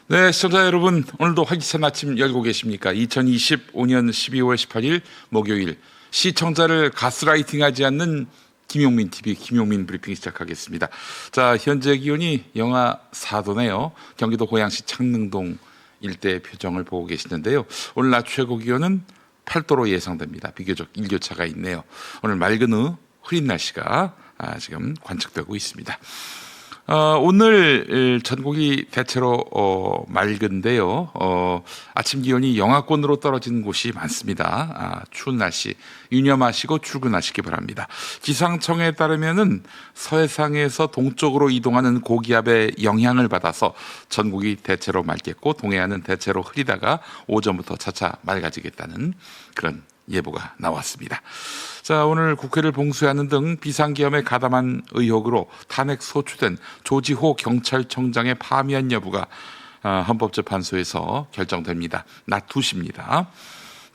네, 시청자 여러분, 오늘도 활기찬 아침 열고 계십니까? 2025년 12월 18일 목요일 시청자를 가스라이팅하지 않는 김용민 TV 김용민 브리핑 시작하겠습니다. 자, 현재 기온이 영하 4도네요. 경기도 고양시 창릉동 일대 표정을 보고 계시는데요. 오늘 낮 최고 기온은 8도로 예상됩니다. 비교적 일교차가 있네요. 오늘 맑은 후 흐린 날씨가 지금 관측되고 있습니다. 오늘 전국이 대체로 맑은데요. 아침 기온이 영하권으로 떨어진 곳이 많습니다. 추운 날씨 유념하시고 출근하시기 바랍니다. 기상청에 따르면은 서해상에서 동쪽으로 이동하는 고기압의 영향을 받아서 전국이 대체로 맑겠고 동해안은 대체로 흐리다가 오전부터 차차 맑아지겠다는 그런 예보가 나왔습니다. 자, 오늘 국회를 봉쇄하는 등 비상계엄에 가담한 의혹으로 탄핵 소추된 조지호 경찰청장의 파면 여부가 헌법재판소에서 결정됩니다. 낮 2시입니다.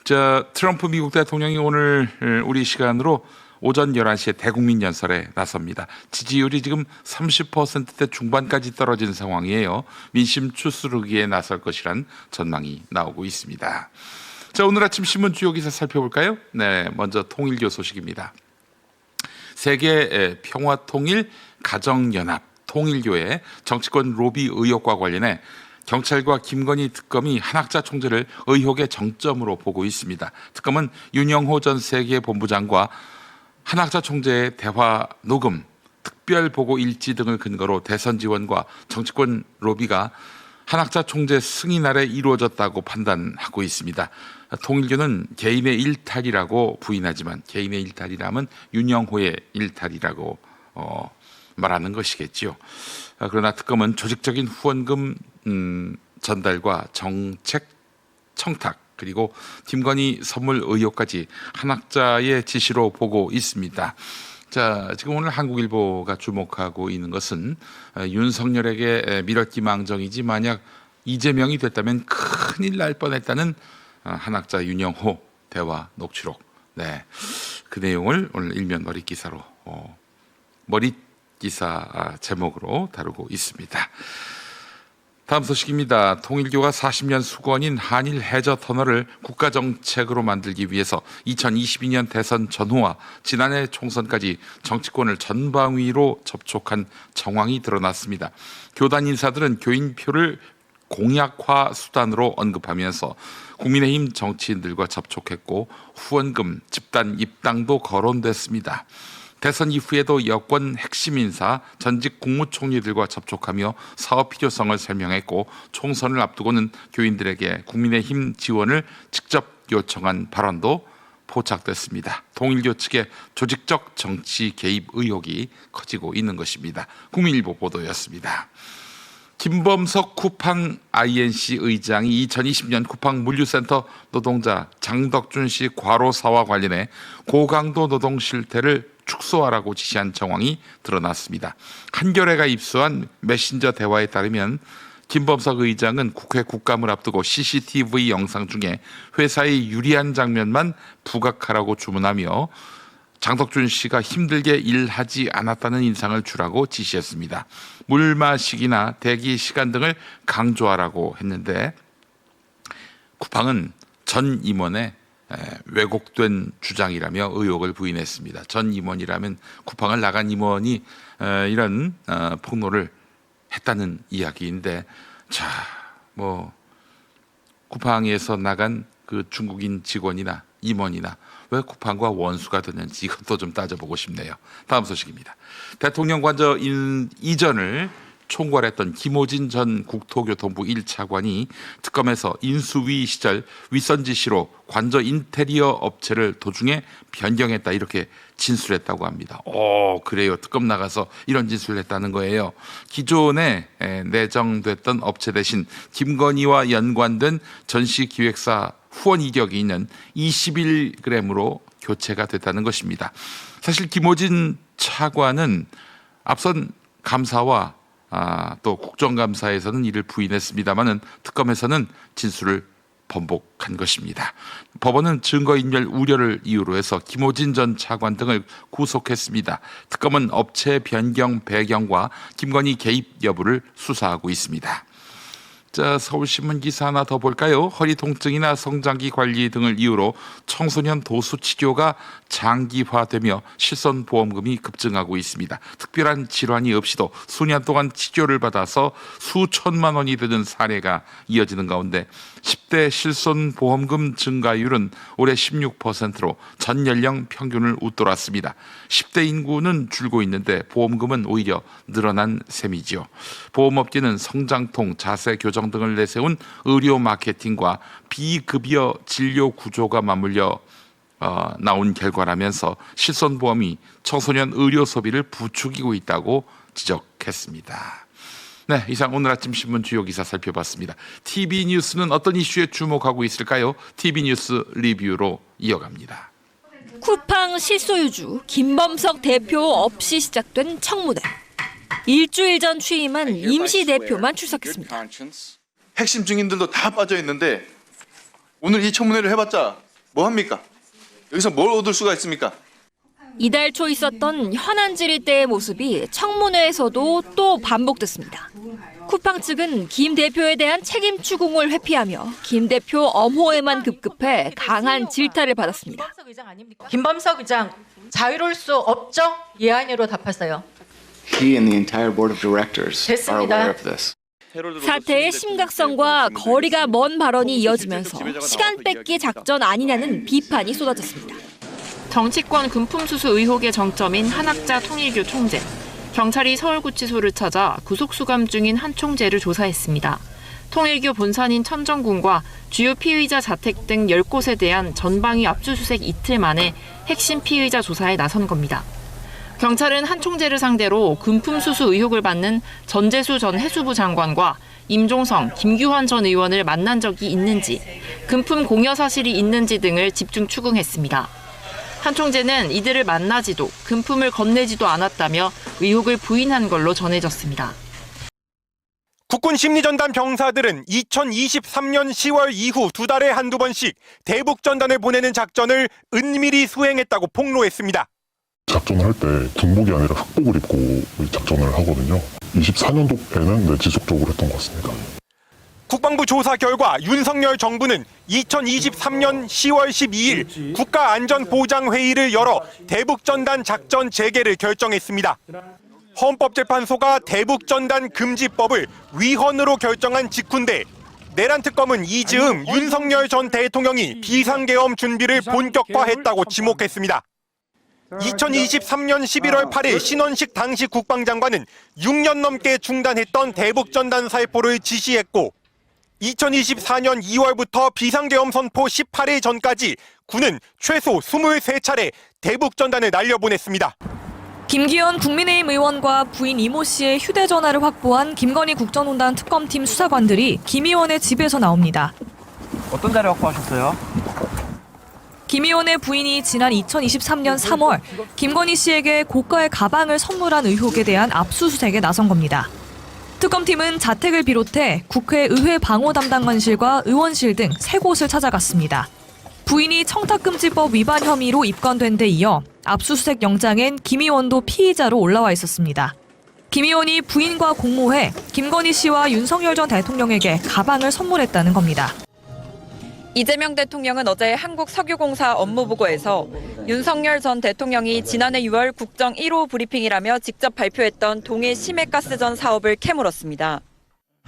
자, 트럼프 미국 대통령이 오늘 우리 시간으로 오전 11시에 대국민 연설에 나섭니다. 지지율이 지금 30%대 중반까지 떨어진 상황이에요. 민심 추스르기에 나설 것이란 전망이 나오고 있습니다. 자, 오늘 아침 신문 주요 기사 살펴볼까요? 네, 먼저 통일교 소식입니다. 세계 평화통일 가정연합 통일교의 정치권 로비 의혹과 관련해 경찰과 김건희 특검이 한학자 총재를 의혹의 정점으로 보고 있습니다. 특검은 윤영호 전 세계본부장과 한학자 총재의 대화 녹음, 특별보고 일지 등을 근거로 대선 지원과 정치권 로비가 한학자 총재 승인 아래 이루어졌다고 판단하고 있습니다. 통일교는 개인의 일탈이라고 부인하지만 개인의 일탈이라면 윤영호의 일탈이라고 말하는 것이겠지요. 그러나 특검은 조직적인 후원금 전달과 정책 청탁 그리고 김건희 선물 의혹까지 한학자의 지시로 보고 있습니다. 자, 지금 오늘 한국일보가 주목하고 있는 것은 윤석열에게 밀어끼 망정이지 만약 이재명이 됐다면 큰일 날 뻔했다는 한학자 윤영호 대화 녹취록. 네, 그 내용을 오늘 일면 머릿 기사로 머릿 기사 제목으로 다루고 있습니다. 다음 소식입니다. 통일교가 40년 수건인 한일 해저 터널을 국가정책으로 만들기 위해서 2022년 대선 전후와 지난해 총선까지 정치권을 전방위로 접촉한 정황이 드러났습니다. 교단 인사들은 교인표를 공약화 수단으로 언급하면서 국민의힘 정치인들과 접촉했고 후원금, 집단 입당도 거론됐습니다. 대선 이후에도 여권 핵심 인사, 전직 국무총리들과 접촉하며 사업 필요성을 설명했고 총선을 앞두고는 교인들에게 국민의힘 지원을 직접 요청한 발언도 포착됐습니다. 통일교 측의 조직적 정치 개입 의혹이 커지고 있는 것입니다. 국민일보 보도였습니다. 김범석 쿠팡 INC 의장이 2020년 쿠팡 물류센터 노동자 장덕준 씨 과로사와 관련해 고강도 노동 실태를 축소하라고 지시한 정황이 드러났습니다. 한겨레가 입수한 메신저 대화에 따르면 김범석 의장은 국회 국감을 앞두고 CCTV 영상 중에 회사의 유리한 장면만 부각하라고 주문하며 장덕준 씨가 힘들게 일하지 않았다는 인상을 주라고 지시했습니다. 물 마시기나 대기 시간 등을 강조하라고 했는데 쿠팡은 전 임원의 왜곡된 주장이라며 의혹을 부인했습니다. 전 임원이라면 쿠팡을 나간 임원이 이런 폭로를 했다는 이야기인데, 자, 뭐 쿠팡에서 나간 그 중국인 직원이나 임원이나 왜 쿠팡과 원수가 됐는지 이것도 좀 따져보고 싶네요. 다음 소식입니다. 대통령 관저 이전을 총괄했던 김호진 전 국토교통부 1차관이 특검에서 인수위 시절 윗선 지시로 관저 인테리어 업체를 도중에 변경했다 이렇게 진술했다고 합니다. 그래요. 특검 나가서 이런 진술을 했다는 거예요. 기존에 내정됐던 업체 대신 김건희와 연관된 전시기획사 후원 이력이 있는 21g으로 교체가 됐다는 것입니다. 사실 김호진 차관은 앞선 감사와 또 국정감사에서는 이를 부인했습니다마는 특검에서는 진술을 번복한 것입니다. 법원은 증거인멸 우려를 이유로 해서 김호진 전 차관 등을 구속했습니다. 특검은 업체 변경 배경과 김건희 개입 여부를 수사하고 있습니다. 자, 서울신문 기사 하나 더 볼까요? 허리 통증이나 성장기 관리 등을 이유로 청소년 도수 치료가 장기화되며 실손보험금이 급증하고 있습니다. 특별한 질환이 없이도 수년 동안 치료를 받아서 수천만 원이 드는 사례가 이어지는 가운데 10대 실손보험금 증가율은 올해 16%로 전 연령 평균을 웃돌았습니다. 10대 인구는 줄고 있는데 보험금은 오히려 늘어난 셈이지요. 보험업계는 성장통, 자세 교정 등을 내세운 의료 마케팅과 비급여 진료 구조가 맞물려 나온 결과라면서 실손보험이 청소년 의료 소비를 부추기고 있다고 지적했습니다. 네, 이상 오늘 아침 신문 주요 기사 살펴봤습니다. TV 뉴스는 어떤 이슈에 주목하고 있을까요? TV 뉴스 리뷰로 이어갑니다. 쿠팡 실소유주 김범석 대표 없이 시작된 청문회. 일주일 전 취임한 임시 대표만 출석했습니다. 핵심 증인들도 다 빠져 있는데 오늘 이 청문회를 해봤자 뭐 합니까? 여기서 뭘 얻을 수가 있습니까? 이달 초 있었던 현안 질의 때의 모습이 청문회에서도 또 반복됐습니다. 쿠팡 측은 김 대표에 대한 책임 추궁을 회피하며 김 대표 엄호에만 급급해 강한 질타를 받았습니다. 김범석 의장 자유로울 수 없죠? 예안이로 답하세요. He and the entire board of directors are 됐습니다. aware of this. 사태의 심각성과 거리가 먼 발언이 이어지면서 시간 뺏기 작전 아니냐는 비판이 쏟아졌습니다. 정치권 금품수수 의혹의 정점인 한학자 통일교 총재. 경찰이 서울구치소를 찾아 구속수감 중인 한 총재를 조사했습니다. 통일교 본산인 천정군과 주요 피의자 자택 등 10곳에 대한 전방위 압수수색 이틀 만에 핵심 피의자 조사에 나선 겁니다. 경찰은 한 총재를 상대로 금품수수 의혹을 받는 전재수 전 해수부 장관과 임종성, 김규환 전 의원을 만난 적이 있는지, 금품 공여 사실이 있는지 등을 집중 추궁했습니다. 한 총재는 이들을 만나지도 금품을 건네지도 않았다며 의혹을 부인한 걸로 전해졌습니다. 국군 심리전단 병사들은 2023년 10월 이후 2달에 한두 번씩 대북전단을 보내는 작전을 은밀히 수행했다고 폭로했습니다. 작전을 할 때 군복이 아니라 흑복을 입고 작전을 하거든요. 24년도에는 지속적으로 했던 것 같습니다. 국방부 조사 결과 윤석열 정부는 2023년 10월 12일 국가안전보장회의를 열어 대북전단 작전 재개를 결정했습니다. 헌법재판소가 대북전단 금지법을 위헌으로 결정한 직후인데 내란 특검은 이즈음 윤석열 전 대통령이 비상계엄 준비를 본격화했다고 지목했습니다. 2023년 11월 8일 신원식 당시 국방장관은 6년 넘게 중단했던 대북전단 살포를 지시했고 2024년 2월부터 비상계엄 선포 18일 전까지 군은 최소 23차례 대북전단을 날려보냈습니다. 김기현 국민의힘 의원과 부인 이모 씨의 휴대전화를 확보한 김건희 국정농단 특검팀 수사관들이 김 의원의 집에서 나옵니다. 어떤 자료 확보하셨어요? 김 의원의 부인이 지난 2023년 3월 김건희 씨에게 고가의 가방을 선물한 의혹에 대한 압수수색에 나선 겁니다. 특검팀은 자택을 비롯해 국회 의회 방호 담당관실과 의원실 등 3곳을 찾아갔습니다. 부인이 청탁금지법 위반 혐의로 입건된 데 이어 압수수색 영장엔 김 의원도 피의자로 올라와 있었습니다. 김 의원이 부인과 공모해 김건희 씨와 윤석열 전 대통령에게 가방을 선물했다는 겁니다. 이재명 대통령은 어제 한국석유공사 업무보고에서 윤석열 전 대통령이 지난해 6월 국정 1호 브리핑이라며 직접 발표했던 동해 심해가스전 사업을 캐물었습니다.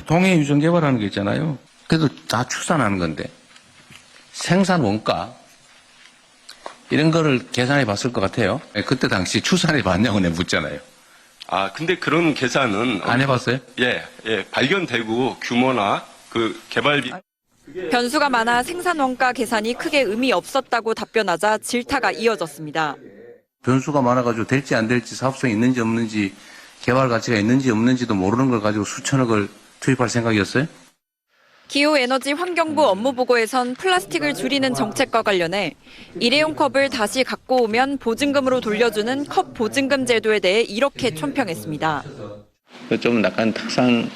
동해 유전 개발하는 게 있잖아요. 그래도 다 추산하는 건데 생산 원가 이런 거를 계산해 봤을 것 같아요. 그때 당시 추산해 봤냐고 내가 묻잖아요. 근데 그런 계산은 안 해봤어요? 예, 발견되고 규모나 그 개발비 변수가 많아 생산 원가 계산이 크게 의미 없었다고 답변하자 질타가 이어졌습니다. 변수가 많아가지고 될지 안 될지 사업성이 있는지 없는지 개발 가치가 있는지 없는지도 모르는 걸 가지고 수천억을 투입할 생각이었어요? 기후에너지환경부 업무보고에선 플라스틱을 줄이는 정책과 관련해 일회용 컵을 다시 갖고 오면 보증금으로 돌려주는 컵 보증금 제도에 대해 이렇게 촌평했습니다. 좀 약간 탁상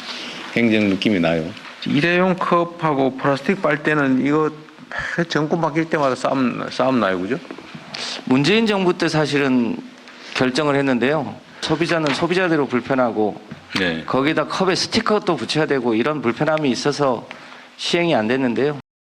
경쟁 느낌이 나요. 일회용 컵하고 플라스틱 빨대는 이거 정권 바뀔 때마다 싸움 나요, 그죠? 문재인 정부 때 사실은 결정을 했는데요. 소비자는 소비자대로 불편하고 네. 거기다 컵에 스티커도 붙여야 되고 이런 불편함이 있어서 시행이 안 됐는데요.